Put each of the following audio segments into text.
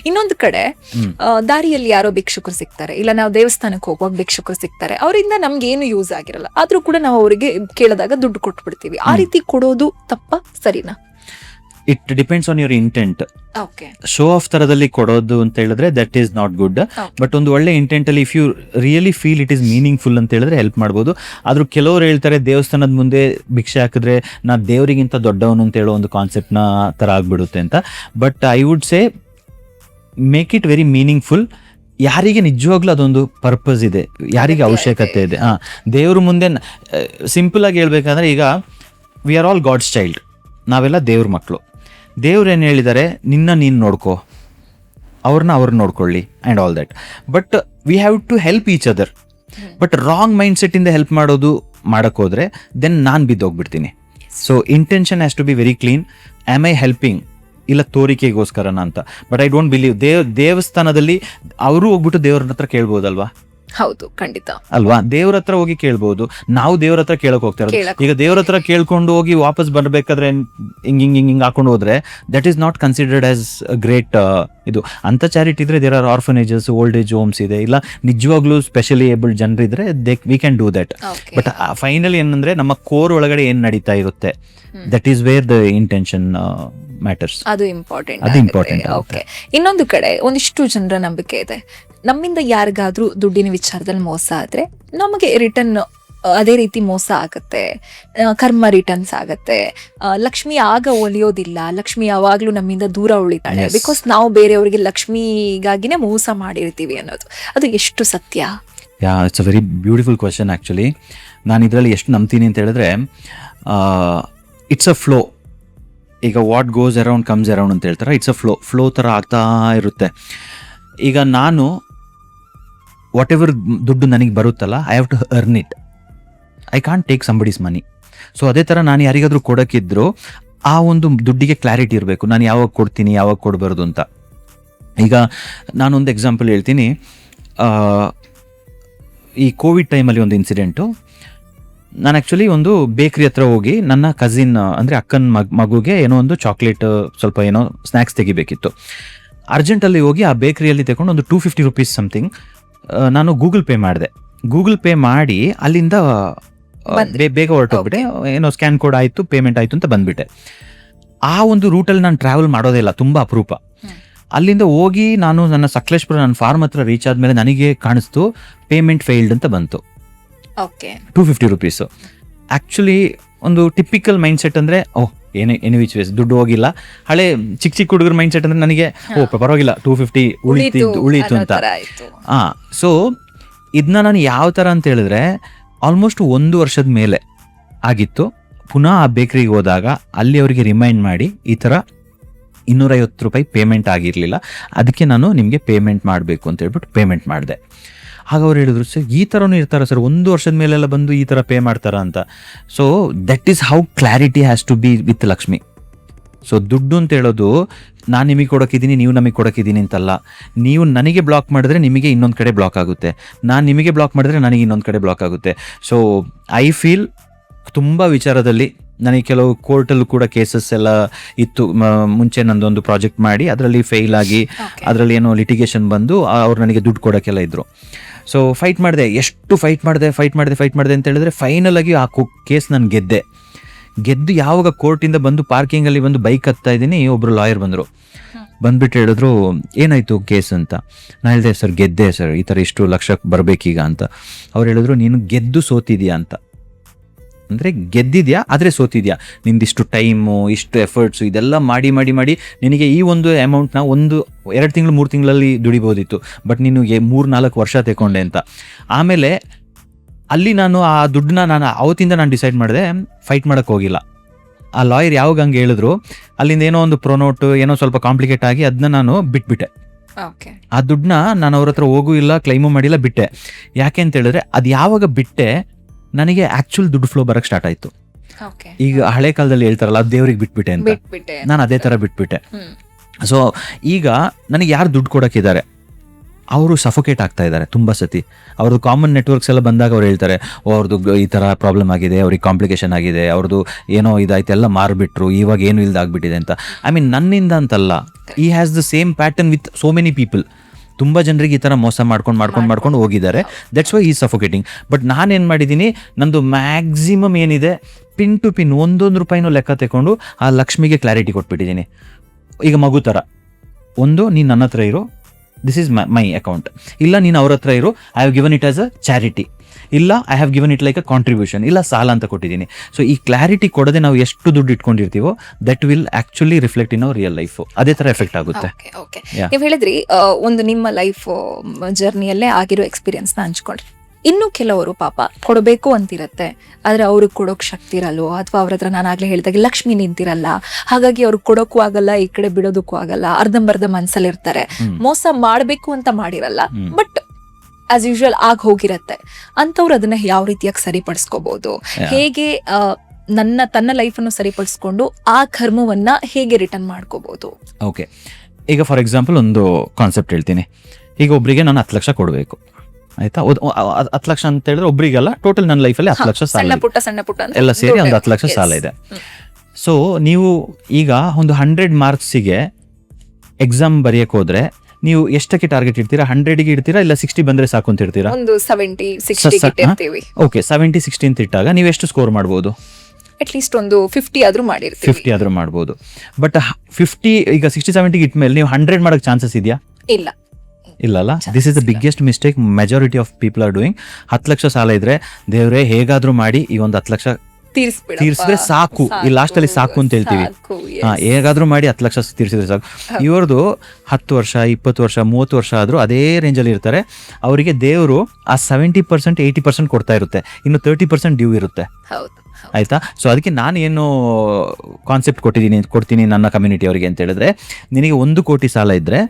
ಇನ್ನೊಂದು ಕಡೆ ದಾರಿಯಲ್ಲಿ ಯಾರೋ ಭಿಕ್ಷುಕರು ಸಿಗ್ತಾರೆ, ಇಲ್ಲ ನಾವು ದೇವಸ್ಥಾನಕ್ಕೆ ಹೋಗುವಾಗ ಭಿಕ್ಷುಕರು ಸಿಗ್ತಾರೆ, ಅವರಿಂದ ನಮ್ಗೆ ಏನು ಯೂಸ್ ಆಗಿರಲ್ಲ, ಆದ್ರೂ ಕೂಡ ನಾವು ಅವರಿಗೆ ಕೇಳಿದಾಗ ದುಡ್ಡು ಕೊಟ್ಟು ಬಿಡ್ತೀವಿ. ಆ ರೀತಿ ಕೊಡೋದು ತಪ್ಪ ಸರಿನಾ? It depends on your intent. Okay, show off ತರದಲ್ಲಿ ಕೊಡೋದು ಅಂತ ಹೇಳಿದ್ರೆ that is not good. But ಒಂದು ಒಳ್ಳೆ ಇಂಟೆಂಟ್ ಅಲ್ಲಿ if you really feel it is meaningful ಅಂತ ಹೇಳಿದ್ರೆ ಹೆಲ್ಪ್ ಮಾಡ್ಬೋದು. ಆದ್ರೂ ಕೆಲವರು ಹೇಳ್ತಾರೆ ದೇವಸ್ಥಾನದ ಮುಂದೆ ಭಿಕ್ಷೆ ಹಾಕಿದ್ರೆ ನಾ ದೇವರಿಗಿಂತ ದೊಡ್ಡವನು ಅಂತ ಹೇಳೋ ಒಂದು ಕಾನ್ಸೆಪ್ಟ್ನ ತರ ಆಗ್ಬಿಡುತ್ತೆ ಅಂತ. But I would say make it very meaningful. ಯಾರಿಗೆ ನಿಜವಾಗ್ಲೂ ಅದೊಂದು ಪರ್ಪಸ್ ಇದೆ, ಯಾರಿಗೆ ಅವಶ್ಯಕತೆ ಇದೆ. ದೇವ್ರ ಮುಂದೆ ಸಿಂಪಲ್ ಆಗಿ ಹೇಳ್ಬೇಕಂದ್ರೆ, ಈಗ we are all God's child, ನಾವೆಲ್ಲ ದೇವ್ರ ಮಕ್ಕಳು. ದೇವ್ರು ಏನು ಹೇಳಿದ್ದಾರೆ, ನೀನು ನೋಡ್ಕೋ, ಅವ್ರು ನೋಡ್ಕೊಳ್ಳಿ and all that. But we have to help each other. But wrong mind ಸೆಟ್ಟಿಂದ ಹೆಲ್ಪ್ ಮಾಡೋಕ್ಕೋದ್ರೆ ದೆನ್ ನಾನು ಬಿದ್ದೋಗ್ಬಿಡ್ತೀನಿ. So intention has to be very clean. Am I helping, ಇಲ್ಲ ತೋರಿಕೆಗೋಸ್ಕರನ ಅಂತ. ಬಟ್ ಐ ಡೋಂಟ್ ಬಿಲೀವ್ ದೇವಸ್ಥಾನದಲ್ಲಿ ಅವರು ಹೋಗ್ಬಿಟ್ಟು ದೇವ್ರ ಹತ್ರ ಕೇಳ್ಬೋದಲ್ವಾ? ಹೌದು, ಖಂಡಿತ ಅಲ್ವಾ? ದೇವ್ರ ಹತ್ರ ಹೋಗಿ ಕೇಳ್ಬೋದು. ನಾವು ದೇವ್ರ ಹತ್ರ ಕೇಳಕ್ ಹೋಗ್ತಾ ಇರೋದು. ಈಗ ದೇವ್ರ ಹತ್ರ ಕೇಳ್ಕೊಂಡು ಹೋಗಿ ವಾಪಸ್ ಬರ್ಬೇಕಾದ್ರೆ ಹಿಂಗ್ ಹಾಕೊಂಡು ಹೋದ್ರೆ that is not considered as great. ಇದು ಅಂತ ಚಾರಿಟಿ ಇದ್ರೆ there are orphanages, old age homes ಇದೆ, ಇಲ್ಲ ನಿಜವಾಗ್ಲೂ ಸ್ಪೆಷಲಿ ಏಬಲ್ಡ್ ಜನರು ಇದ್ರೆ we can do that. But finally ಏನಂದ್ರೆ ನಮ್ಮ ಕೋರ್ ಒಳಗಡೆ ಏನ್ ನಡೀತಾ ಇರುತ್ತೆ, that is where the intention matters. ಅದು ಇಂಪಾರ್ಟೆಂಟ್. ಓಕೆ, ಇನ್ನೊಂದು ಕಡೆ ಒಂದಿಷ್ಟು ಜನರ ನಂಬಿಕೆ ಇದೆ, ನಮ್ಮಿಂದ ಯಾರಿಗಾದ್ರೂ ದುಡ್ಡಿನ ವಿಚಾರದಲ್ಲಿ ಮೋಸ ಆದ್ರೆ ನಮಗೆ ರಿಟರ್ನ್ ಅದೇ ರೀತಿ ಮೋಸ ಆಗತ್ತೆ, ಕರ್ಮ ರಿಟರ್ನ್ಸ್ ಆಗತ್ತೆ, ಲಕ್ಷ್ಮಿ ಆಗ ಒಲಿಯೋದಿಲ್ಲ, ಲಕ್ಷ್ಮಿ ಯಾವಾಗ್ಲೂ ನಮ್ಮಿಂದ ದೂರ ಉಳಿತಾಳೆ, ಬಿಕಾಸ್ ನಾವು ಬೇರೆಯವ್ರಿಗೆ ಲಕ್ಷ್ಮಿಗಾಗಿನೇ ಮೋಸ ಮಾಡಿರ್ತೀವಿ ಅನ್ನೋದು. ಅದು ಎಷ್ಟು ಸತ್ಯ? It's a very beautiful question actually. ನಾನು ಇದರಲ್ಲಿ ಎಷ್ಟು ನಂಬ್ತೀನಿ ಅಂತ ಹೇಳಿದ್ರೆ, ಇಟ್ಸ್ ಅ ಫ್ಲೋ. ಈಗ what goes around comes around ಅಂತ ಹೇಳ್ತಾರೆ. ಇಟ್ಸ್ ಅ ಫ್ಲೋ ಥರ ಆಗ್ತಾ ಇರುತ್ತೆ. ಈಗ ನಾನು ವಾಟ್ ಎವರ್ ದುಡ್ಡು ನನಗೆ ಬರುತ್ತಲ್ಲ, I have to earn it. I can't take somebody's money. So ಅದೇ ಥರ ನಾನು ಯಾರಿಗಾದ್ರೂ ಕೊಡೋಕ್ಕಿದ್ರು ಆ ಒಂದು ದುಡ್ಡಿಗೆ ಕ್ಲಾರಿಟಿ ಇರಬೇಕು, ನಾನು ಯಾವಾಗ ಕೊಡ್ತೀನಿ, ಯಾವಾಗ ಕೊಡಬಾರ್ದು ಅಂತ. ಈಗ ನಾನೊಂದು ಎಕ್ಸಾಂಪಲ್ ಹೇಳ್ತೀನಿ. ಈ ಕೋವಿಡ್ ಟೈಮಲ್ಲಿ ಒಂದು ಇನ್ಸಿಡೆಂಟು. ನಾನು ಆ್ಯಕ್ಚುಲಿ ಒಂದು ಬೇಕ್ರಿ ಹತ್ರ ಹೋಗಿ ನನ್ನ ಕಸಿನ್ ಅಂದರೆ ಅಕ್ಕನ ಮಗುಗೆ ಏನೋ ಒಂದು ಚಾಕ್ಲೇಟ್, ಸ್ವಲ್ಪ ಏನೋ ಸ್ನ್ಯಾಕ್ಸ್ ತೆಗಿಬೇಕಿತ್ತು. ಅರ್ಜೆಂಟಲ್ಲಿ ಹೋಗಿ ಆ ಬೇಕ್ರಿಯಲ್ಲಿ ತಗೊಂಡು ಒಂದು 250 ರೂಪೀಸ್ ಸಮಥಿಂಗ್ ನಾನು ಗೂಗಲ್ ಪೇ ಮಾಡಿದೆ. ಗೂಗಲ್ ಪೇ ಮಾಡಿ ಅಲ್ಲಿಂದ ಬೇಗ ಹೊರಟೋಗ್ಬಿಟ್ಟೆ. ಏನೋ ಸ್ಕ್ಯಾನ್ ಕೋಡ್ ಆಯಿತು, ಪೇಮೆಂಟ್ ಆಯಿತು ಅಂತ ಬಂದುಬಿಟ್ಟೆ. ಆ ಒಂದು ರೂಟಲ್ಲಿ ನಾನು ಟ್ರಾವೆಲ್ ಮಾಡೋದೇ ಇಲ್ಲ, ತುಂಬ ಅಪರೂಪ. ಅಲ್ಲಿಂದ ಹೋಗಿ ನಾನು ನನ್ನ ಸಕಲೇಶ್ಪುರ ನನ್ನ ಫಾರ್ಮ್ ಹತ್ರ ರೀಚ್ ಆದಮೇಲೆ ನನಗೆ ಕಾಣಿಸ್ತು ಪೇಮೆಂಟ್ ಫೇಲ್ಡ್ ಅಂತ ಬಂತು. 250 ರೂಪೀಸು. ಆ್ಯಕ್ಚುಲಿ ಒಂದು ಟಿಪಿಕಲ್ ಮೈಂಡ್ ಸೆಟ್ ಅಂದರೆ, ಓಹ್ ಎನಿ ವಿಚ್ ವೇಸ್ ದುಡ್ಡು ಹೋಗಿಲ್ಲ. ಹಳೆ ಚಿಕ್ಕ ಹುಡುಗರ ಮೈಂಡ್ ಸೆಟ್ ಅಂದರೆ ನನಗೆ ಪರವಾಗಿಲ್ಲ 250 ಉಳೀತು ಅಂತ. ಸೊ ಇದನ್ನ ನಾನು ಯಾವ ಥರ ಅಂತ ಹೇಳಿದ್ರೆ, ಆಲ್ಮೋಸ್ಟ್ 1 ವರ್ಷದ ಮೇಲೆ ಆಗಿತ್ತು. ಪುನಃ ಆ ಬೇಕ್ರಿಗೆ ಹೋದಾಗ ಅಲ್ಲಿ ಅವರಿಗೆ ರಿಮೈಂಡ್ ಮಾಡಿ, ಈ ಥರ 250 ರೂಪಾಯಿ ಪೇಮೆಂಟ್ ಆಗಿರಲಿಲ್ಲ, ಅದಕ್ಕೆ ನಾನು ನಿಮಗೆ ಪೇಮೆಂಟ್ ಮಾಡಬೇಕು ಅಂತ ಹೇಳ್ಬಿಟ್ಟು ಪೇಮೆಂಟ್ ಮಾಡಿದೆ. ಆಗ ಅವ್ರು ಹೇಳಿದ್ರು, ಸರ್ ಈ ಥರನೂ ಇರ್ತಾರೆ ಸರ್, 1 ವರ್ಷದ ಮೇಲೆಲ್ಲ ಬಂದು ಈ ಥರ ಪೇ ಮಾಡ್ತಾರ ಅಂತ. So that is how clarity has to be with Lakshmi. So ದುಡ್ಡು ಅಂತ ಹೇಳೋದು ನಾನು ನಿಮಗೆ ಕೊಡೋಕ್ಕಿದ್ದೀನಿ, ನೀವು ನಮಗೆ ಕೊಡೋಕ್ಕಿದ್ದೀನಿ ಅಂತಲ್ಲ. ನೀವು ನನಗೆ ಬ್ಲಾಕ್ ಮಾಡಿದ್ರೆ ನಿಮಗೆ ಇನ್ನೊಂದು ಕಡೆ ಬ್ಲಾಕ್ ಆಗುತ್ತೆ, ನಾನು ನಿಮಗೆ ಬ್ಲಾಕ್ ಮಾಡಿದ್ರೆ ನನಗೆ ಇನ್ನೊಂದು ಕಡೆ ಬ್ಲಾಕ್ ಆಗುತ್ತೆ. ಸೊ ಐ ಫೀಲ್ ತುಂಬ ವಿಚಾರದಲ್ಲಿ ನನಗೆ ಕೆಲವು ಕೋರ್ಟಲ್ಲೂ ಕೂಡ ಕೇಸಸ್ ಎಲ್ಲ ಇತ್ತು. ಮುಂಚೆ ನಂದೊಂದು ಪ್ರಾಜೆಕ್ಟ್ ಮಾಡಿ ಅದರಲ್ಲಿ ಫೇಲ್ ಆಗಿ ಅದರಲ್ಲಿ ಏನೋ ಲಿಟಿಗೇಷನ್ ಬಂದು ಅವ್ರು ನನಗೆ ದುಡ್ಡು ಕೊಡೋಕ್ಕೆಲ್ಲ ಇದ್ದರು. ಸೊ ಫೈಟ್ ಮಾಡಿದೆ, ಎಷ್ಟು ಫೈಟ್ ಮಾಡಿದೆ ಅಂತ ಹೇಳಿದ್ರೆ ಫೈನಲ್ ಆಗಿ ಆ ಕೇಸ್ ನಾನು ಗೆದ್ದು ಯಾವಾಗ ಕೋರ್ಟಿಂದ ಬಂದು ಪಾರ್ಕಿಂಗಲ್ಲಿ ಬಂದು ಬೈಕ್ ಹತ್ತಾ ಇದ್ದೀನಿ, ಒಬ್ಬರು ಲಾಯರ್ ಬಂದ್ಬಿಟ್ಟು ಹೇಳಿದ್ರು, ಏನಾಯಿತು ಕೇಸ್ ಅಂತ. ನಾನು ಹೇಳಿದೆ, ಸರ್ ಗೆದ್ದೆ ಸರ್, ಈ ಥರ ಇಷ್ಟು ಲಕ್ಷ ಬರಬೇಕೀಗ ಅಂತ. ಅವ್ರು ಹೇಳಿದ್ರು, ನೀನು ಗೆದ್ದು ಸೋತಿದ್ಯಾ ಅಂತ. ಅಂದರೆ ಗೆದ್ದಿದ್ಯಾ ಆದರೆ ಸೋತಿದ್ಯಾ, ನಿಂದಿಷ್ಟು ಟೈಮು, ಇಷ್ಟು ಎಫರ್ಟ್ಸು ಇದೆಲ್ಲ ಮಾಡಿ ನಿನಗೆ ಈ ಒಂದು ಅಮೌಂಟ್ನ 1-2 ತಿಂಗಳು 3 ತಿಂಗಳಲ್ಲಿ ದುಡಿಬೋದಿತ್ತು, ಬಟ್ ನಿನಗೆ 3-4 ವರ್ಷ ತಗೊಂಡೆ ಅಂತ. ಆಮೇಲೆ ಅಲ್ಲಿ ನಾನು ಆ ದುಡ್ಡನ್ನ ಅವತ್ತಿಂದ ನಾನು ಡಿಸೈಡ್ ಮಾಡಿದೆ, ಫೈಟ್ ಮಾಡೋಕ್ಕೆ ಹೋಗಿಲ್ಲ. ಆ ಲಾಯರ್ ಯಾವಾಗ ಹಂಗೆ ಹೇಳಿದ್ರು, ಅಲ್ಲಿಂದ ಏನೋ ಒಂದು ಪ್ರೊನೋಟ್ ಏನೋ ಸ್ವಲ್ಪ ಕಾಂಪ್ಲಿಕೇಟ್ ಆಗಿ ಅದನ್ನ ನಾನು ಬಿಟ್ಬಿಟ್ಟೆ. ಆ ದುಡ್ಡನ್ನ ನಾನು ಅವ್ರ ಹತ್ರ ಹೋಗೂ ಇಲ್ಲ, ಕ್ಲೈಮು ಮಾಡಿಲ್ಲ, ಬಿಟ್ಟೆ. ಯಾಕೆ ಅಂತ ಹೇಳಿದ್ರೆ ಅದು ಯಾವಾಗ ಬಿಟ್ಟೆ ನನಗೆ ಆಕ್ಚುಲ್ ದುಡ್ಡು ಫ್ಲೋ ಬರಕ್ಕೆ ಸ್ಟಾರ್ಟ್ ಆಯಿತು. ಈಗ ಹಳೆ ಕಾಲದಲ್ಲಿ ಹೇಳ್ತಾರಲ್ಲ, ಅದು ದೇವ್ರಿಗೆ ಬಿಟ್ಬಿಟ್ಟೆ ಅಂತ, ನಾನು ಅದೇ ಥರ ಬಿಟ್ಬಿಟ್ಟೆ. ಸೊ ಈಗ ನನಗೆ ಯಾರು ದುಡ್ಡು ಕೊಡೋಕ್ಕಿದ್ದಾರೆ, ಅವರು ಸಫೋಕೇಟ್ ಆಗ್ತಾ ಇದ್ದಾರೆ ತುಂಬ ಸತಿ. ಅವ್ರದ್ದು ಕಾಮನ್ ನೆಟ್ವರ್ಕ್ಸ್ ಎಲ್ಲ ಬಂದಾಗ ಅವ್ರು ಹೇಳ್ತಾರೆ, ಅವ್ರದ್ದು ಈ ಥರ ಪ್ರಾಬ್ಲಮ್ ಆಗಿದೆ, ಅವ್ರಿಗೆ ಕಾಂಪ್ಲಿಕೇಶನ್ ಆಗಿದೆ, ಅವ್ರದ್ದು ಏನೋ ಇದಾಯ್ತು, ಎಲ್ಲ ಮಾರ್ಬಿಟ್ರು, ಇವಾಗ ಏನು ಇಲ್ದಾಗ್ಬಿಟ್ಟಿದೆ ಅಂತ. ಐ ಮೀನ್ ನನ್ನಿಂದ ಅಂತಲ್ಲ, ಈ has the same pattern with so many people. ತುಂಬ ಜನರಿಗೆ ಈ ಥರ ಮೋಸ ಮಾಡ್ಕೊಂಡು ಹೋಗಿದ್ದಾರೆ. ದಟ್ಸ್ ವೈ ಈ ಸಫೋಕೇಟಿಂಗ್. ಬಟ್ ನಾನೇನು ಮಾಡಿದ್ದೀನಿ, ನಂದು ಮ್ಯಾಕ್ಸಿಮಮ್ ಏನಿದೆ ಪಿನ್ ಟು ಪಿನ್ ಒಂದೊಂದು ರೂಪಾಯಿನೂ ಲೆಕ್ಕ ತಗೊಂಡು ಆ ಲಕ್ಷ್ಮಿಗೆ ಕ್ಲಾರಿಟಿ ಕೊಟ್ಬಿಟ್ಟಿದ್ದೀನಿ. ಈಗ ಮಗು ಥರ, ಒಂದು ನೀನು ನನ್ನ ಹತ್ರ ಇರೋ, ದಿಸ್ ಈಸ್ ಮೈ ಅಕೌಂಟ್, ಇಲ್ಲ ನೀನು ಅವ್ರ ಹತ್ರ ಇರೋ, I have given it as a charity, ಇಲ್ಲ I have given it like a contribution, ಇಲ್ಲ ಸಾಲ ಅಂತ ಕೊಟ್ಟಿದ್ದೀನಿ. ಸೊ ಈ ಕ್ಲಾರಿಟಿ ಕೊಡದೆ ನಾವು ಎಷ್ಟು ದುಡ್ಡು ಇಟ್ಕೊಂಡಿರ್ತೀವೋ that will actually reflect in our real life. ಅದೇ ಥರ ಎಫೆಕ್ಟ್ ಆಗುತ್ತೆ. ನೀವು ಹೇಳಿದ್ರಿ ಒಂದು ನಿಮ್ಮ ಲೈಫ್ ಜರ್ನಿಯಲ್ಲೇ ಆಗಿರೋ ಎಕ್ಸ್ಪೀರಿಯನ್ಸ್ನ ಹಂಚ್ಕೊಂಡ್ರಿ. ಇನ್ನು ಕೆಲವರು ಪಾಪ ಕೊಡಬೇಕು ಅಂತಿರತ್ತೆ, ಆದ್ರೆ ಅವ್ರಿಗೆ ಕೊಡೋಕ್ ಶಕ್ತಿ ಇರಲ್ವೋ, ಅಥವಾ ಅವ್ರ ಹತ್ರ ನಾನು ಆಗ್ಲೇ ಹೇಳಿದಾಗೆ ಲಕ್ಷ್ಮಿ ನಿಂತಿರಲ್ಲ, ಹಾಗಾಗಿ ಅವ್ರಿಗೆ ಕೊಡೋಕ್ಕೂ ಆಗಲ್ಲ, ಈ ಕಡೆ ಬಿಡೋದಕ್ಕೂ ಆಗಲ್ಲ, ಅರ್ಧಂಬರ್ಧ ಮನ್ಸಲ್ಲಿ ಇರ್ತಾರೆ. ಮೋಸ ಮಾಡ್ಬೇಕು ಅಂತ ಮಾಡಿರಲ್ಲ, ಬಟ್ ಆಸ್ ಯೂಶುವಲ್ ಆಗಿ ಹೋಗಿರತ್ತೆ. ಅಂತವ್ರು ಅದನ್ನ ಯಾವ ರೀತಿಯಾಗಿ ಸರಿಪಡಿಸ್ಕೋಬಹುದು, ಹೇಗೆ ತನ್ನ ಲೈಫನ್ನು ಸರಿಪಡಿಸ್ಕೊಂಡು ಆ ಕರ್ಮವನ್ನ ಹೇಗೆ ರಿಟರ್ನ್ ಮಾಡ್ಕೋಬಹುದು? ಓಕೆ, ಈಗ ಫಾರ್ ಎಕ್ಸಾಂಪಲ್ ಒಂದು ಕಾನ್ಸೆಪ್ಟ್ ಹೇಳ್ತೀನಿ. ಈಗ ಒಬ್ರಿಗೆ ನಾನು 10 ಲಕ್ಷ ಕೊಡಬೇಕು, ಆಯ್ತಾ? 10 ಲಕ್ಷ ಅಂತ ಹೇಳಿದ್ರೆ ಒಬ್ರಿಗೆಲ್ಲ, ಟೋಟಲ್ ನನ್ನ ಲೈಫಲ್ಲಿ 10 ಲಕ್ಷ ಸಾಲ, ಸಣ್ಣ ಪುಟ್ಟ ಎಲ್ಲ ಸೇರಿ ಒಂದು 10 ಲಕ್ಷ ಸಾಲ ಇದೆ. ಸೊ ನೀವು ಈಗ ಒಂದು 100 ಮಾರ್ಕ್ಸಿಗೆ ಎಕ್ಸಾಮ್ ಬರೆಯಕ್ಕೆ ಹೋದ್ರೆ ನೀವು ಎಷ್ಟಕ್ಕೆ ಟಾರ್ಗೆಟ್ ಇಡ್ತೀರಾ? 100ಗೆ ಇಡ್ತೀರಾ, ಇಲ್ಲ 60 ಬಂದ್ರೆ ಸಾಕು ಅಂತ ಇರ್ತೀರಾ? ಒಂದು 70-60 ಇಟ್ಟಿರ್ತೀವಿ. ಓಕೆ, 70-60 ಅಂತ ಇಟ್ಟಾಗ ನೀವು ಎಷ್ಟು ಸ್ಕೋರ್ ಮಾಡ್ಬೋದು? ಅಟ್ಲೀಸ್ಟ್ ಒಂದು 50 ಆದ್ರೂ ಮಾಡಿರ್ತೀವಿ. 50 ಆದ್ರೂ ಮಾಡ್ಬೋದು. ಬಟ್ 50 ಈಗ 60-70 ಇಟ್ಮೇಲೆ ನೀವು 100 ಮಾಡಕ್ ಚಾನ್ಸಸ್ ಇದೆಯಾ? ಇಲ್ಲಲ್ಲ. This is the biggest mistake majority of people are doing. 10 lakh ಸಾಲ ಇದ್ರೆ ದೇವ್ರೆ ಹೇಗಾದ್ರೂ ಮಾಡಿ ಈ ಒಂದು 10 ಲಕ್ಷ ತೀರ್ಸಿದ್ರೆ ಸಾಕು, ಈ ಲಾಸ್ಟ್ ಅಲ್ಲಿ ಸಾಕು ಅಂತ ಹೇಳ್ತೀವಿ. ಹೇಗಾದ್ರೂ ಮಾಡಿ 10 ಲಕ್ಷ ತೀರ್ಸಿದ್ರೆ ಸಾಕು. ಇವ್ರದ್ದು 10 ವರ್ಷ 20 ವರ್ಷ 30 ವರ್ಷ ಆದ್ರೂ ಅದೇ ರೇಂಜಲ್ಲಿ ಇರ್ತಾರೆ. ಅವರಿಗೆ ದೇವರು ಆ 70% 80% ಕೊಡ್ತಾ ಇರುತ್ತೆ, ಇನ್ನು 30% ಡ್ಯೂ ಇರುತ್ತೆ. ಆಯ್ತಾ? ಸೊ ಅದಕ್ಕೆ ನಾನು ಏನು ಕಾನ್ಸೆಪ್ಟ್ ಕೊಡ್ತೀನಿ ನನ್ನ ಕಮ್ಯುನಿಟಿ ಅವರಿಗೆ ಅಂತ ಹೇಳಿದ್ರೆ, ನಿನಗೆ 1 ಕೋಟಿ ಸಾಲ ಇದ್ರೆ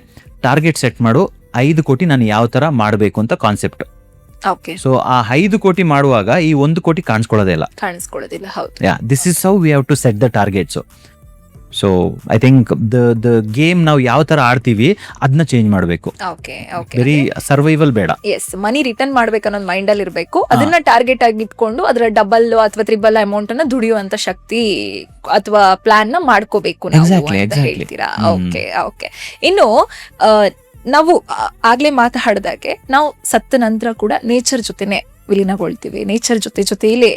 ಟಾರ್ಗೆಟ್ ಸೆಟ್ ಮಾಡು, 5 ಕೋಟಿ ನಾನು ಯಾವ ತರ ಮಾಡಬೇಕು ಅಂತ ಕಾನ್ಸೆಪ್ಟ್. ಸೊ ಆ 5 ಕೋಟಿ ಮಾಡುವಾಗ ಈ 1 ಕೋಟಿ ಕಾಣಿಸ್ಕೊಳ್ಳೋದಿಲ್ಲ. This is how we have to set the targets. So I think the game ನಾವು ಯಾವ ತರ ಆಡ್ತೀವಿ ಅದನ್ನ ಚೇಂಜ್ ಮಾಡಬೇಕು. ಬರೀ ಸರ್ವೈವಲ್ ಬೇಡ. ಮನಿ ರಿಟರ್ನ್ ಮಾಡ್ಬೇಕು ಅನ್ನೋದು ಮೈಂಡ್ ಅಲ್ಲಿ ಇರಬೇಕು. ಅದನ್ನ ಟಾರ್ಗೆಟ್ ಆಗಿ ಇಟ್ಕೊಂಡು ಅದರ ಡಬಲ್ ಅಥವಾ ತ್ರಿಬಲ್ ಅಮೌಂಟ್ ಅನ್ನ ದುಡಿಯುವಂತ ಶಕ್ತಿ ಅಥವಾ ಪ್ಲಾನ್ ನ ಮಾಡ್ಕೋಬೇಕು ಹೇಳ್ತೀರಾ? ಓಕೆ. ಇನ್ನು ನಾವು ಆಗ್ಲೇ ಮಾತಾಡಿದಾಗೆ ನಾವು ಸತ್ತ ನಂತರ ಕೂಡ ನೇಚರ್ ಜೊತೆನೆ ವಿಲೀನಗೊಳ್ತೀವಿ. ನೇಚರ್ ಜೊತೆಯಲ್ಲಿ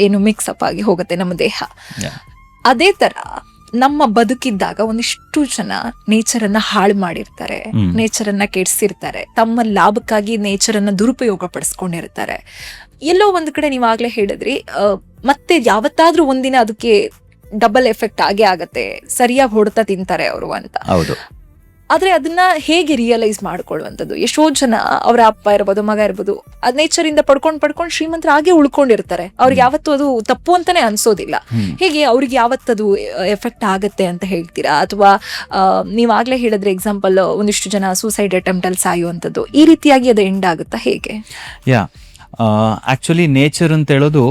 ಏನು ಮಿಕ್ಸ್ ಅಪ್ ಆಗಿ ಹೋಗುತ್ತೆ ನಮ್ಮ ದೇಹ. ಅದೇ ತರ ನಮ್ಮ ಬದುಕಿದ್ದಾಗ ಒಂದಿಷ್ಟು ಜನ ನೇಚರ್ ಅನ್ನ ಹಾಳು ಮಾಡಿರ್ತಾರೆ, ನೇಚರ್ ಅನ್ನ ಕೆಡಿಸಿರ್ತಾರೆ, ತಮ್ಮ ಲಾಭಕ್ಕಾಗಿ ನೇಚರ್ ಅನ್ನ ದುರುಪಯೋಗ ಪಡಿಸ್ಕೊಂಡಿರ್ತಾರೆ. ಎಲ್ಲೋ ಒಂದ್ ಕಡೆ ನೀವಾಗ್ಲೇ ಹೇಳಿದ್ರಿ, ಮತ್ತೆ ಯಾವತ್ತಾದ್ರೂ ಒಂದಿನ ಅದಕ್ಕೆ ಡಬಲ್ ಎಫೆಕ್ಟ್ ಆಗೇ ಆಗತ್ತೆ, ಸರಿಯಾಗಿ ಹೊಡೆತ ತಿಂತಾರೆ ಅವರು ಅಂತ. ಆದ್ರೆ ಅದನ್ನ ಹೇಗೆ ರಿಯಲೈಸ್ ಮಾಡ್ಕೊಳ್ಳುವಂಥದ್ದು? ಎಷ್ಟೋ ಜನ ಅವರ ಅಪ್ಪ ಇರ್ಬೋದು, ಮಗ ಇರ್ಬೋದು, ಅದ್ ನೇಚರ್ ಇಂದ ಪಡ್ಕೊಂಡು ಶ್ರೀಮಂತರ ಹಾಗೆ ಉಳ್ಕೊಂಡಿರ್ತಾರೆ. ಅವ್ರಿಗೆ ಯಾವತ್ತೂ ಅದು ತಪ್ಪು ಅಂತಾನೆ ಅನ್ಸೋದಿಲ್ಲ. ಹೇಗೆ ಅವ್ರಿಗೆ ಯಾವತ್ತದು ಎಫೆಕ್ಟ್ ಆಗತ್ತೆ ಅಂತ ಹೇಳ್ತೀರಾ? ಅಥವಾ ನೀವಾಗ್ಲೇ ಹೇಳಿದ್ರೆ ಎಕ್ಸಾಂಪಲ್ ಒಂದಿಷ್ಟು ಜನ ಸೂಸೈಡ್ ಅಟೆಂಪ್ಟ್ ಅಲ್ಲಿ ಸಾಯುವಂಥದ್ದು, ಈ ರೀತಿಯಾಗಿ ಅದು ಎಂಡ್ ಆಗುತ್ತಾ ಹೇಗೆ? ಆಕ್ಚುಲಿ ನೇಚರ್ ಅಂತ ಹೇಳೋದು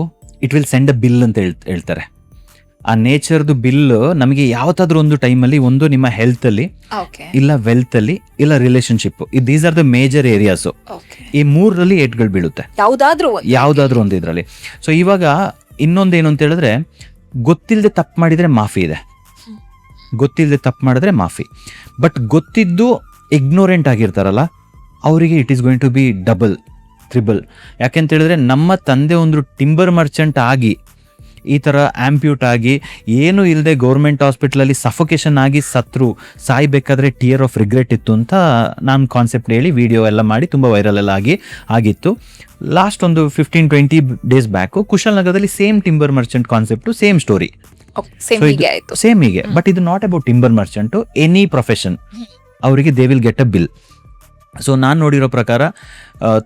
it will send a bill ಅಂತ ಹೇಳ್ತಾರೆ. ಆ ನೇಚರ್ದು ಬಿಲ್ ನಮಗೆ ಯಾವತ್ತಾದ್ರೂ ಒಂದು ಟೈಮಲ್ಲಿ, ಒಂದು ನಿಮ್ಮ ಹೆಲ್ತ್ ಅಲ್ಲಿ, ಇಲ್ಲ ವೆಲ್ತ್ ಅಲ್ಲಿ, ಇಲ್ಲ relationship, these are the major areas. ಈ 3ರಲ್ಲಿ ಏಟ್ಗಳು ಬೀಳುತ್ತೆ, ಯಾವ್ದಾದ್ರು ಒಂದು ಇದ್ರಲ್ಲಿ. ಸೊ ಇವಾಗ ಇನ್ನೊಂದೇನು ಅಂತ ಹೇಳಿದ್ರೆ, ಗೊತ್ತಿಲ್ಲದೆ ತಪ್ಪು ಮಾಡಿದ್ರೆ ಮಾಫಿ ಇದೆ, ಗೊತ್ತಿಲ್ಲದೆ ತಪ್ಪು ಮಾಡಿದ್ರೆ ಮಾಫಿ. ಬಟ್ ಗೊತ್ತಿದ್ದು ಇಗ್ನೋರೆಂಟ್ ಆಗಿರ್ತಾರಲ್ಲ, ಅವರಿಗೆ it is going to be double triple. ಯಾಕೆಂತ ಹೇಳಿದ್ರೆ, ನಮ್ಮ ತಂದೆ ಒಂದು ಟಿಂಬರ್ ಮರ್ಚೆಂಟ್ ಆಗಿ ಈ ಥರ ಆಂಪ್ಯೂಟ್ ಆಗಿ ಏನು ಇಲ್ಲದೆ ಗೌರ್ಮೆಂಟ್ ಹಾಸ್ಪಿಟ್ಲಲ್ಲಿ ಸಫೋಕೇಶನ್ ಆಗಿ ಸತ್ರು, ಸಾಯ್ಬೇಕಾದ್ರೆ ಟಿಯರ್ ಆಫ್ ರಿಗ್ರೆಟ್ ಇತ್ತು ಅಂತ ನಾನು ಕಾನ್ಸೆಪ್ಟ್ ಹೇಳಿ ವಿಡಿಯೋ ಎಲ್ಲ ಮಾಡಿ ತುಂಬ ವೈರಲ್ ಎಲ್ಲ ಆಗಿತ್ತು. ಲಾಸ್ಟ್ ಒಂದು 15-20 ಡೇಸ್ ಬ್ಯಾಕು ಕುಶಾಲನಗರದಲ್ಲಿ same timber merchant concept, same story, same ಹೀಗೆ. ಬಟ್ ಇದು not about timber merchant, any profession, ಅವರಿಗೆ they will get a bill. So ನಾನು ನೋಡಿರೋ ಪ್ರಕಾರ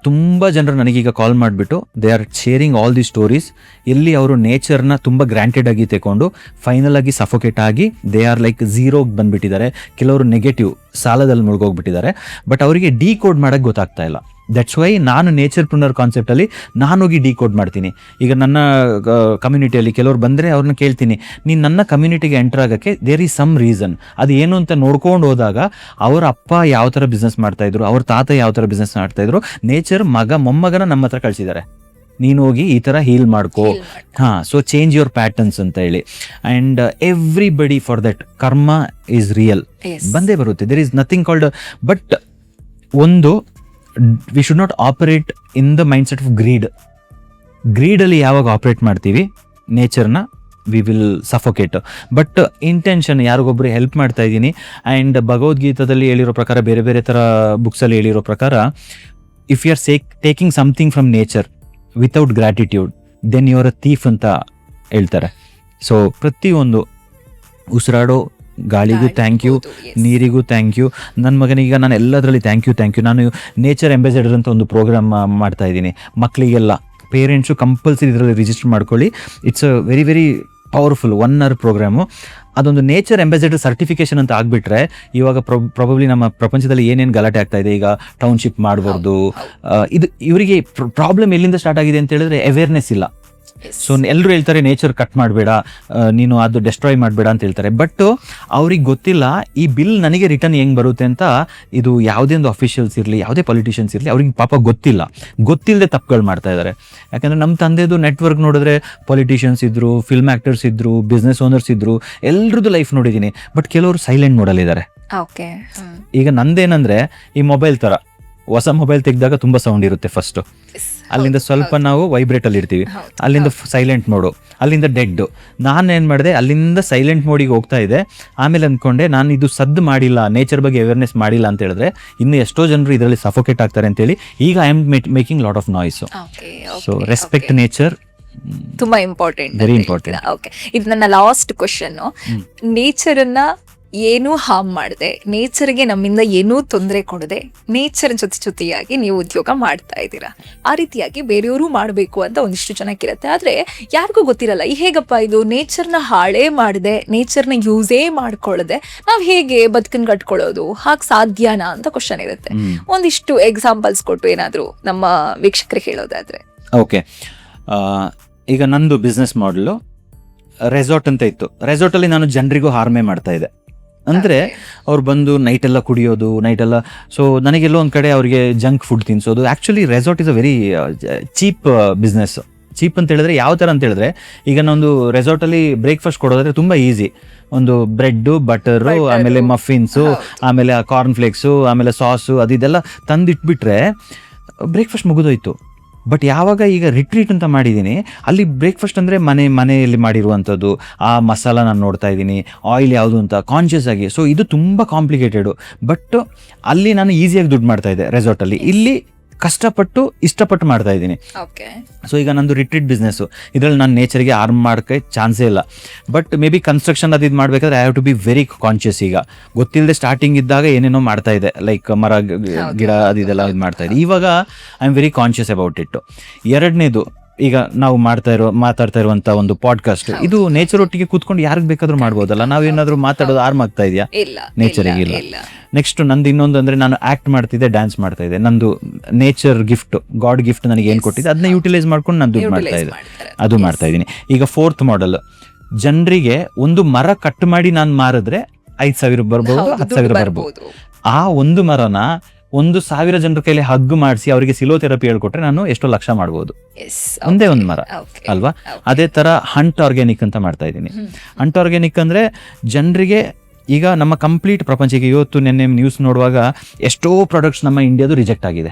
ತುಂಬ ಜನರು ನನಗೀಗ ಕಾಲ್ ಮಾಡಿಬಿಟ್ಟು they are sharing all the stories, ಎಲ್ಲಿ ಅವರು ನೇಚರ್ನ ತುಂಬ ಗ್ರಾಂಟೆಡ್ ಆಗಿ ತಗೊಂಡು ಫೈನಲ್ ಆಗಿ ಸಫೋಕೇಟ್ ಆಗಿ ದೇ ಆರ್ ಲೈಕ್ ಝೀರೋಗೆ ಬಂದ್ಬಿಟ್ಟಿದ್ದಾರೆ. ಕೆಲವರು ನೆಗೆಟಿವ್ ಸಾಲದಲ್ಲಿ ಮುಳುಗೋಗ್ಬಿಟ್ಟಿದ್ದಾರೆ. ಬಟ್ ಅವರಿಗೆ ಡಿ ಕೋಡ್ ಮಾಡೋಕ್ಕೆ ಗೊತ್ತಾಗ್ತಾ ಇಲ್ಲ. ದಟ್ಸ್ ವೈ ನಾನು ನೇಚರ್ ಪ್ರುನರ್ ಕಾನ್ಸೆಪ್ಟಲ್ಲಿ ನಾನೋಗಿ ಡಿಕೋಡ್ ಮಾಡ್ತೀನಿ. ಈಗ ನನ್ನ ಕಮ್ಯುನಿಟಿಯಲ್ಲಿ ಕೆಲವ್ರು ಬಂದರೆ ಅವ್ರನ್ನ ಕೇಳ್ತೀನಿ, ನೀನು ನನ್ನ ಕಮ್ಯುನಿಟಿಗೆ ಎಂಟರ್ ಆಗೋಕ್ಕೆ ದೇರ್ ಈಸ್ ಸಮ್ ರೀಸನ್. ಅದು ಏನು ಅಂತ ನೋಡ್ಕೊಂಡು ಹೋದಾಗ ಅವ್ರ ಅಪ್ಪ ಯಾವ ಥರ ಬಿಸ್ನೆಸ್ ಮಾಡ್ತಾಯಿದ್ರು, ಅವ್ರ ತಾತ ಯಾವ ಥರ ಬಿಸ್ನೆಸ್ ಮಾಡ್ತಾಯಿದ್ರು, ನೇಚರ್ ಮೊಮ್ಮಗನ ನಮ್ಮ ಹತ್ರ ಕಳಿಸಿದ್ದಾರೆ, ನೀನು ಹೋಗಿ ಈ ಥರ ಹೀಲ್ ಮಾಡ್ಕೋ. ಹಾಂ, ಸೊ ಚೇಂಜ್ ಯುವರ್ ಪ್ಯಾಟರ್ನ್ಸ್ ಅಂತ ಹೇಳಿ. And everybody for that karma is real, ಬಂದೇ ಬರುತ್ತೆ. There is nothing called. But ಒಂದು, we should not operate in the mind set of ಗ್ರೀಡಲ್ಲಿ ಯಾವಾಗ ಆಪರೇಟ್ ಮಾಡ್ತೀವಿ ನೇಚರ್ನ, we will suffocate. But intention ಯಾರಿಗೊಬ್ಬರು ಹೆಲ್ಪ್ ಮಾಡ್ತಾ ಇದ್ದೀನಿ. ಆ್ಯಂಡ್ ಭಗವದ್ಗೀತಾದಲ್ಲಿ ಹೇಳಿರೋ ಪ್ರಕಾರ, ಬೇರೆ ಬೇರೆ ಥರ ಬುಕ್ಸಲ್ಲಿ ಹೇಳಿರೋ ಪ್ರಕಾರ, if you are taking something from nature without gratitude then you are a thief ಅಂತ ಹೇಳ್ತಾರೆ. ಸೊ ಪ್ರತಿಯೊಂದು ಉಸಿರಾಡೋ ಗಾಳಿಗೂ ಥ್ಯಾಂಕ್ ಯು, ನೀರಿಗೂ ಥ್ಯಾಂಕ್ ಯು. ನನ್ನ ಮಗನಿಗೆ ನಾನು ಎಲ್ಲದರಲ್ಲಿ ಥ್ಯಾಂಕ್ ಯು. ನಾನು ನೇಚರ್ ಅಂಬಾಸಿಡರ್ ಅಂತ ಒಂದು ಪ್ರೋಗ್ರಾಮ್ ಮಾಡ್ತಾ ಇದ್ದೀನಿ. ಮಕ್ಕಳಿಗೆಲ್ಲ ಪೇರೆಂಟ್ಸು ಕಂಪಲ್ಸರಿ ಇದರಲ್ಲಿ ರಿಜಿಸ್ಟರ್ ಮಾಡ್ಕೊಳ್ಳಿ. It's a very very powerful 1 hour programme. ಅದೊಂದು ನೇಚರ್ ಅಂಬಾಸಿಡರ್ ಸರ್ಟಿಫಿಕೇಶನ್ ಅಂತ ಆಗಿಬಿಟ್ರೆ, ಇವಾಗ ಪ್ರೊಬಬ್ಲಿ ನಮ್ಮ ಪ್ರಪಂಚದಲ್ಲಿ ಏನೇನು ಗಲಾಟೆ ಆಗ್ತಾ ಇದೆ, ಈಗ ಟೌನ್ಶಿಪ್ ಮಾಡಬಾರ್ದು, ಇದು ಇವರಿಗೆ ಪ್ರಾಬ್ಲಮ್ ಎಲ್ಲಿಂದ ಸ್ಟಾರ್ಟ್ ಆಗಿದೆ ಅಂತ ಹೇಳಿದ್ರೆ ಅವೇರ್ನೆಸ್ ಇಲ್ಲ. ಸೊ ಎಲ್ಲರೂ ಹೇಳ್ತಾರೆ ನೇಚರ್ ಕಟ್ ಮಾಡಬೇಡ, ನೀನು ಅದು ಡೆಸ್ಟ್ರಾಯ್ ಮಾಡಬೇಡ ಅಂತ ಹೇಳ್ತಾರೆ. ಬಟ್ ಅವ್ರಿಗೆ ಗೊತ್ತಿಲ್ಲ ಈ ಬಿಲ್ ನನಗೆ ರಿಟರ್ನ್ ಹೆಂಗೆ ಬರುತ್ತೆ ಅಂತ. ಇದು ಯಾವುದೇ ಒಂದು ಅಫಿಷಿಯಲ್ಸ್ ಇರಲಿ, ಯಾವುದೇ ಪೊಲಿಟಿಷಿಯನ್ಸ್ ಇರಲಿ, ಅವ್ರಿಗೆ ಪಾಪ ಗೊತ್ತಿಲ್ಲದೆ ತಪ್ಪುಗಳು ಮಾಡ್ತಾ ಇದ್ದಾರೆ. ಯಾಕಂದರೆ ನಮ್ಮ ತಂದೆದು ನೆಟ್ವರ್ಕ್ ನೋಡಿದ್ರೆ ಪೊಲಿಟಿಷಿಯನ್ಸ್ ಇದ್ದರು, ಫಿಲ್ಮ್ ಆ್ಯಕ್ಟರ್ಸ್ ಇದ್ದರು, ಬಿಸ್ನೆಸ್ ಓನರ್ಸ್ ಇದ್ದರು, ಎಲ್ಲರದ್ದು ಲೈಫ್ ನೋಡಿದ್ದೀನಿ. ಬಟ್ ಕೆಲವರು ಸೈಲೆಂಟ್ ಮೋಡಲ್ಲಿದ್ದಾರೆ. ಈಗ ನಂದೇನಂದರೆ, ಈ ಮೊಬೈಲ್ ಥರ ಹೊಸ ಮೊಬೈಲ್ ತೆಗೆದಾಗ ತುಂಬ ಸೌಂಡ್ ಇರುತ್ತೆ ಫಸ್ಟು, ಅಲ್ಲಿಂದ ಸ್ವಲ್ಪ ನಾವು ವೈಬ್ರೇಟಲ್ಲಿ ಇರ್ತೀವಿ, ಅಲ್ಲಿಂದ ಸೈಲೆಂಟ್ ಮೋಡು, ಅಲ್ಲಿಂದ ಡೆಡ್. ನಾನೇನು ಮಾಡಿದೆ, ಅಲ್ಲಿಂದ ಸೈಲೆಂಟ್ ಮೋಡಿಗೆ ಹೋಗ್ತಾ ಇದೆ. ಆಮೇಲೆ ಅಂದ್ಕೊಂಡೆ, ನಾನು ಇದು ಸದ್ದು ಮಾಡಿಲ್ಲ, ನೇಚರ್ ಬಗ್ಗೆ ಅವೇರ್ನೆಸ್ ಮಾಡಿಲ್ಲ ಅಂತ ಹೇಳಿದ್ರೆ ಇನ್ನು ಎಷ್ಟೋ ಜನರು ಇದರಲ್ಲಿ ಸಫೋಕೇಟ್ ಆಗ್ತಾರೆ ಅಂತೇಳಿ ಈಗ I am making lot of noise. So respect nature ತುಂಬಾ ಇಂಪಾರ್ಟೆಂಟ್, ವೆರಿ ಇಂಪಾರ್ಟೆಂಟ್. ಓಕೆ, ಇದು ನನ್ನ ಲಾಸ್ಟ್ ಕ್ವಶನ್. ನೇಚರನ್ನ ಏನೂ ಹಾರ್ಮ್ ಮಾಡದೆ, ನೇಚರ್ಗೆ ನಮ್ಮಿಂದ ಏನೂ ತೊಂದರೆ ಕೊಡದೆ, ನೇಚರ್ ಜೊತೆಯಾಗಿ ನೀವು ಉದ್ಯೋಗ ಮಾಡ್ತಾ ಇದ್ದೀರಾ. ಆ ರೀತಿಯಾಗಿ ಬೇರೆಯವರು ಮಾಡಬೇಕು ಅಂತ ಒಂದಿಷ್ಟು ಜನಕ್ಕಿರುತ್ತೆ. ಆದರೆ ಯಾರಿಗೂ ಗೊತ್ತಿರಲ್ಲ, ಈ ಹೇಗಪ್ಪ ಇದು ನೇಚರ್ನ ಹಾಳೇ ಮಾಡದೆ, ನೇಚರ್ನ ಯೂಸೇ ಮಾಡ್ಕೊಳ್ಳದೆ ನಾವು ಹೇಗೆ ಬದುಕನ್ನು ಕಟ್ಕೊಳ್ಳೋದು, ಹಾಗೆ ಸಾಧ್ಯನಾ ಅಂತ ಕ್ವಶನ್ ಇರುತ್ತೆ. ಒಂದಿಷ್ಟು ಎಕ್ಸಾಂಪಲ್ಸ್ ಕೊಟ್ಟು ಏನಾದರೂ ನಮ್ಮ ವೀಕ್ಷಕರಿಗೆ ಹೇಳೋದಾದ್ರೆ. ಓಕೆ, ಈಗ ನಂದು ಬಿಸ್ನೆಸ್ ಮಾಡಲು ರೆಸಾರ್ಟ್ ಅಂತ ಇತ್ತು. ರೆಸಾರ್ಟಲ್ಲಿ ನಾನು ಜನರಿಗೂ ಹಾರ್ಮೇ ಮಾಡ್ತಾ ಇದ್ದೆ. ಅಂದರೆ ಅವ್ರು ಬಂದು ನೈಟೆಲ್ಲ ಕುಡಿಯೋದು, ನೈಟೆಲ್ಲ. ಸೊ ನನಗೆಲ್ಲೋ ಒಂದು ಕಡೆ ಅವರಿಗೆ ಜಂಕ್ ಫುಡ್ ತಿನ್ನಿಸೋದು. Actually resort is a very cheap business. Cheap ಅಂತ ಹೇಳಿದ್ರೆ ಯಾವ ಥರ ಅಂತ ಹೇಳಿದ್ರೆ, ಈಗ ನಾವೊಂದು ರೆಸಾರ್ಟಲ್ಲಿ ಬ್ರೇಕ್ಫಾಸ್ಟ್ ಕೊಡೋದಾದ್ರೆ ತುಂಬ ಈಸಿ. ಒಂದು ಬ್ರೆಡ್ಡು, ಬಟರು, ಆಮೇಲೆ ಮಫಿನ್ಸು, ಆಮೇಲೆ ಕಾರ್ನ್ ಫ್ಲೇಕ್ಸು, ಆಮೇಲೆ ಸಾಸು, ಅದೆಲ್ಲ ತಂದಿಟ್ಬಿಟ್ರೆ ಬ್ರೇಕ್ಫಾಸ್ಟ್ ಮುಗಿದೋಯ್ತು. ಬಟ್ ಯಾವಾಗ ಈಗ ರಿಟ್ರೀಟ್ ಅಂತ ಮಾಡಿದ್ದೀನಿ, ಅಲ್ಲಿ ಬ್ರೇಕ್ಫಾಸ್ಟ್ ಅಂದರೆ ಮನೆಯಲ್ಲಿ ಮಾಡಿರುವಂಥದ್ದು, ಆ ಮಸಾಲ ನಾನು ನೋಡ್ತಾ ಇದ್ದೀನಿ, ಆಯಿಲ್ ಯಾವುದು ಅಂತ ಕಾನ್ಷಿಯಸ್ ಆಗಿ. ಸೊ ಇದು ತುಂಬ ಕಾಂಪ್ಲಿಕೇಟೆಡು. ಬಟ್ ಅಲ್ಲಿ ನಾನು ಈಸಿಯಾಗಿ ದುಡ್ಡು ಮಾಡ್ತಾ ಇದ್ದೆ ರೆಸಾರ್ಟಲ್ಲಿ. ಇಲ್ಲಿ ಕಷ್ಟಪಟ್ಟು ಇಷ್ಟಪಟ್ಟು ಮಾಡ್ತಾ ಇದ್ದೀನಿ. ಸೊ ಈಗ ನಂದು ರಿಟ್ರೀಟ್ ಬಿಸ್ನೆಸ್ಸು, ಇದರಲ್ಲಿ ನಾನು ನೇಚರ್ಗೆ ಹಾರ್ಮ್ ಮಾಡೋಕ್ಕೆ ಚಾನ್ಸೇ ಇಲ್ಲ. ಬಟ್ ಮೇ ಬಿ ಕನ್ಸ್ಟ್ರಕ್ಷನ್ ಅದು ಇದು ಮಾಡಬೇಕಾದ್ರೆ I have to be very conscious. ಈಗ ಗೊತ್ತಿಲ್ಲದೆ ಸ್ಟಾರ್ಟಿಂಗ್ ಇದ್ದಾಗ ಏನೇನೋ ಮಾಡ್ತಾ ಇದೆ, ಲೈಕ್ ಮರ ಗಿಡ ಅದೆಲ್ಲ ಇದು ಮಾಡ್ತಾ ಇದೆ. ಇವಾಗ I am very conscious about ಇಟ್ಟು. ಎರಡನೇದು, ಈಗ ನಾವು ಮಾತಾಡ್ತಾ ಇರುವಂಥ ಒಂದು ಪಾಡ್ಕಾಸ್ಟ್, ಇದು ನೇಚರ್ ಒಟ್ಟಿಗೆ ಕೂತ್ಕೊಂಡು ಯಾರಿಗೆ ಬೇಕಾದ್ರೂ ಮಾಡ್ಬೋದಲ್ಲ. ನಾವೇನಾದ್ರೂ ಮಾತಾಡೋದು ಹಾರ್ಮ್ ಆಗ್ತಾ ಇದೆಯಾ? ನೇಚರಿಗೆ ಇಲ್ಲ. ನೆಕ್ಸ್ಟ್ ನಂದು ಇನ್ನೊಂದು ಅಂದರೆ, ನಾನು ಆ್ಯಕ್ಟ್ ಮಾಡ್ತಿದ್ದೆ, ಡ್ಯಾನ್ಸ್ ಮಾಡ್ತಾ ಇದ್ದೆ. ನಂದು ನೇಚರ್ ಗಿಫ್ಟ್, ಗಾಡ್ ಗಿಫ್ಟ್ ನನಗೆ ಏನು ಕೊಟ್ಟಿದ್ದೆ ಅದನ್ನ ಯೂಟಿಲೈಸ್ ಮಾಡ್ಕೊಂಡು ನಾನು ದುಡ್ಡು ಮಾಡ್ತಾ ಇದ್ದೆ, ಅದು ಮಾಡ್ತಾ ಇದ್ದೀನಿ. ಈಗ 4th ಮಾಡೆಲ್, ಜನರಿಗೆ ಒಂದು ಮರ ಕಟ್ ಮಾಡಿ ನಾನು ಮಾರಿದ್ರೆ 5,000 ಬರ್ಬೋದು, 10,000 ಬರ್ಬೋದು. ಆ ಒಂದು ಮರನ 1,000 ಜನರ ಕೈಲಿ ಹಗ್ ಮಾಡಿಸಿ ಅವರಿಗೆ ಸಿಲೋ ಥೆರಪಿ ಹೇಳ್ಕೊಟ್ರೆ ನಾನು ಎಷ್ಟೋ ಲಕ್ಷ ಮಾಡ್ಬೋದು, ಒಂದೇ ಒಂದು ಮರ ಅಲ್ವಾ? ಅದೇ ಥರ ಹಂಟ್ ಆರ್ಗ್ಯಾನಿಕ್ ಅಂತ ಮಾಡ್ತಾ ಇದ್ದೀನಿ. ಹಂಟ್ ಆರ್ಗ್ಯಾನಿಕ್ ಅಂದರೆ ಜನರಿಗೆ, ಈಗ ನಮ್ಮ ಕಂಪ್ಲೀಟ್ ಪ್ರಪಂಚಕ್ಕೆ ಇವತ್ತು ನೆನ್ನೆ ನ್ಯೂಸ್ ನೋಡುವಾಗ ಎಷ್ಟೋ ಪ್ರಾಡಕ್ಟ್ಸ್ ನಮ್ಮ ಇಂಡಿಯಾದು ರಿಜೆಕ್ಟ್ ಆಗಿದೆ.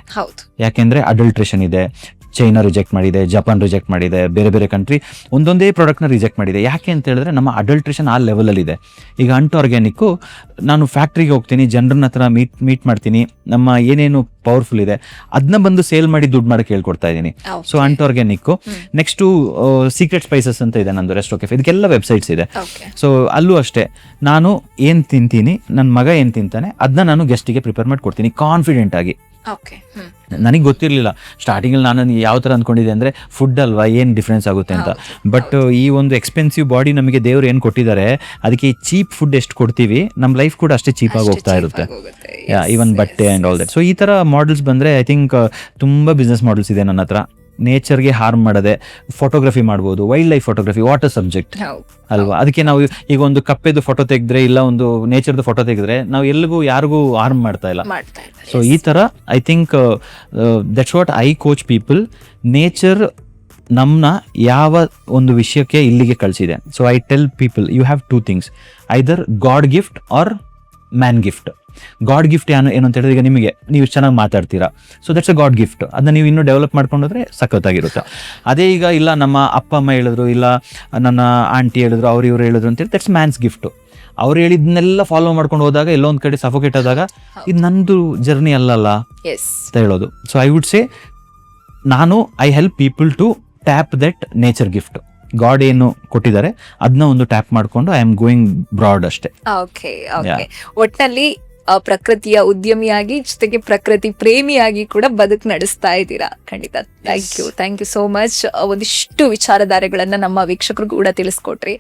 ಯಾಕೆಂದರೆ ಅಡಲ್ಟ್ರೇಷನ್ ಇದೆ, ಚೈನಾ ರಿಜೆಕ್ಟ್ ಮಾಡಿದೆ, ಜಪಾನ್ ರಿಜೆಕ್ಟ್ ಮಾಡಿದೆ, ಬೇರೆ ಬೇರೆ ಕಂಟ್ರಿ ಒಂದೊಂದೇ ಪ್ರಾಡಕ್ಟ್ನ ರಿಜೆಕ್ಟ್ ಮಾಡಿದೆ. ಯಾಕೆ ಅಂತ ಹೇಳಿದ್ರೆ ನಮ್ಮ ಅಡಲ್ಟ್ರೇಷನ್ ಆ ಲೆವೆಲಲ್ಲಿದೆ. ಈಗ ಹಂಟ್ ಆರ್ಗ್ಯಾನಿಕ್ಕು, ನಾನು ಫ್ಯಾಕ್ಟ್ರಿಗೆ ಹೋಗ್ತೀನಿ, ಜನರನ್ನ ಹತ್ರ ಮೀಟ್ ಮಾಡ್ತೀನಿ, ನಮ್ಮ ಏನೇನು ಪವರ್ಫುಲ್ ಇದೆ ಅದನ್ನ ಬಂದು ಸೇಲ್ ಮಾಡಿ ದುಡ್ಡು ಮಾಡೋಕ್ಕೆ ಹೇಳ್ಕೊಡ್ತಾ ಇದ್ದೀನಿ. So Hunt organic. Next secret spices ಅಂತ ಇದೆ ನಂದು, ರೆಸ್ಟೋ ಕೆಫೆ, ಇದಕ್ಕೆಲ್ಲ ವೆಬ್ಸೈಟ್ಸ್ ಇದೆ. ಸೊ ಅಲ್ಲೂ ಅಷ್ಟೇ, ನಾನು ಏನು ತಿಂತೀನಿ, ನನ್ನ ಮಗ ಏನು ತಿಂತಾನೆ ಅದನ್ನ ನಾನು ಗೆಸ್ಟಿಗೆ ಪ್ರಿಪೇರ್ ಮಾಡಿ ಕೊಡ್ತೀನಿ ಕಾನ್ಫಿಡೆಂಟ್ ಆಗಿ. ಓಕೆ. ನನಗೆ ಗೊತ್ತಿರಲಿಲ್ಲ ಸ್ಟಾರ್ಟಿಂಗಲ್ಲಿ. ನಾನು ಯಾವ ಥರ ಅಂದ್ಕೊಂಡಿದ್ದೆ ಅಂದರೆ ಫುಡ್ ಅಲ್ವಾ, ಏನು ಡಿಫ್ರೆನ್ಸ್ ಆಗುತ್ತೆ ಅಂತ. ಬಟ್ ಈ ಒಂದು ಎಕ್ಸ್ಪೆನ್ಸಿವ್ ಬಾಡಿ ನಮಗೆ ದೇವ್ರು ಏನು ಕೊಟ್ಟಿದ್ದಾರೆ, ಅದಕ್ಕೆ ಚೀಪ್ ಫುಡ್ ಎಷ್ಟು ಕೊಡ್ತೀವಿ, ನಮ್ಮ ಲೈಫ್ ಕೂಡ ಅಷ್ಟೇ ಚೀಪಾಗಿ ಹೋಗ್ತಾ ಇರುತ್ತೆ. ಈವನ್ ಬಟ್ಟೆ ಆ್ಯಂಡ್ ಆಲ್ ದಟ್. ಸೊ ಈ ಥರ ಮಾಡೆಲ್ಸ್ ಬಂದರೆ ಐ ಥಿಂಕ್ ತುಂಬ ಬಿಸ್ನೆಸ್ ಮಾಡೆಲ್ಸ್ ಇದೆ ನನ್ನ ಹತ್ರ. ನೇಚರ್ಗೆ ಹಾರ್ಮ್ ಮಾಡದೆ ಫೋಟೋಗ್ರಫಿ ಮಾಡ್ಬೋದು, wild life photography, water subject ಅಲ್ವಾ. ಅದಕ್ಕೆ ನಾವು ಈಗ ಒಂದು ಕಪ್ಪೆದು ಫೋಟೋ ತೆಗೆದ್ರೆ, ಇಲ್ಲ ಒಂದು ನೇಚರ್ದು ಫೋಟೋ ತೆಗೆದ್ರೆ, ನಾವು ಎಲ್ಲಿಗೂ ಯಾರಿಗೂ ಹಾರ್ಮ್ ಮಾಡ್ತಾ ಇಲ್ಲ. ಸೊ ಈ ಥರ I think that's what I coach people. Nature ನಮ್ಮನ್ನ ಯಾವ ಒಂದು ವಿಷಯಕ್ಕೆ ಇಲ್ಲಿಗೆ ಕಳಿಸಿದೆ. So I tell people you have two things, either God gift or man gift. God gift ಏನು ಅಂತ ಹೇಳಿದ್ರೆ, ಈಗ ನಿಮಗೆ ನೀವು ಚೆನ್ನಾಗಿ ಮಾತಾಡ್ತೀರಾ, so that's a God gift. ಅದನ್ನ ನೀವು ಇನ್ನೂ ಡೆವಲಪ್ ಮಾಡ್ಕೊಂಡೋದ್ರೆ ಸಖತ್ತಾಗಿರುತ್ತೆ. ಅದೇ ಈಗ ಇಲ್ಲ ನಮ್ಮ ಅಪ್ಪ ಅಮ್ಮ ಹೇಳಿದ್ರು, ಇಲ್ಲ ನನ್ನ ಆಂಟಿ ಹೇಳಿದ್ರು, ಅವ್ರು ಇವ್ರು ಹೇಳಿದ್ರು ಅಂತೇಳಿ, ದಟ್ಸ್ ಮ್ಯಾನ್ಸ್ ಗಿಫ್ಟ್. ಅವ್ರು ಹೇಳಿದ್ನೆಲ್ಲ ಫಾಲೋ ಮಾಡ್ಕೊಂಡು ಹೋದಾಗ ಎಲ್ಲೋ ಒಂದು ಕಡೆ ಸಫೋಕೇಟ್ ಆದಾಗ ಇದು ನಂದು ಜರ್ನಿ ಅಲ್ಲಲ್ಲ ಅಂತ ಹೇಳೋದು. ಸೊ ಐ ವುಡ್ ಸೇ, ನಾನು I help people to tap that nature gift. God ಏನು ಕೊಟ್ಟಿದ್ದಾರೆ ಅದನ್ನ ಒಂದು ಟ್ಯಾಪ್ ಮಾಡ್ಕೊಂಡು ಐ ಆಮ್ ಗೋಯಿಂಗ್ ಬ್ರಾಡ್ ಅಷ್ಟೇ. ಓಕೆ. ಒಟ್ನಲ್ಲಿ ಪ್ರಕೃತಿಯ ಉದ್ಯಮಿಯಾಗಿ ಜೊತೆಗೆ ಪ್ರಕೃತಿ ಪ್ರೇಮಿಯಾಗಿ ಕೂಡ ಬದುಕು ನಡೆಸ್ತಾ ಇದ್ದೀರಾ. ಖಂಡಿತ. Thank you so much. ಒಂದಿಷ್ಟು ವಿಚಾರಧಾರೆಗಳನ್ನ ನಮ್ಮ ವೀಕ್ಷಕರು ಕೂಡ ತಿಳಿಸ್ಕೊಟ್ರಿ.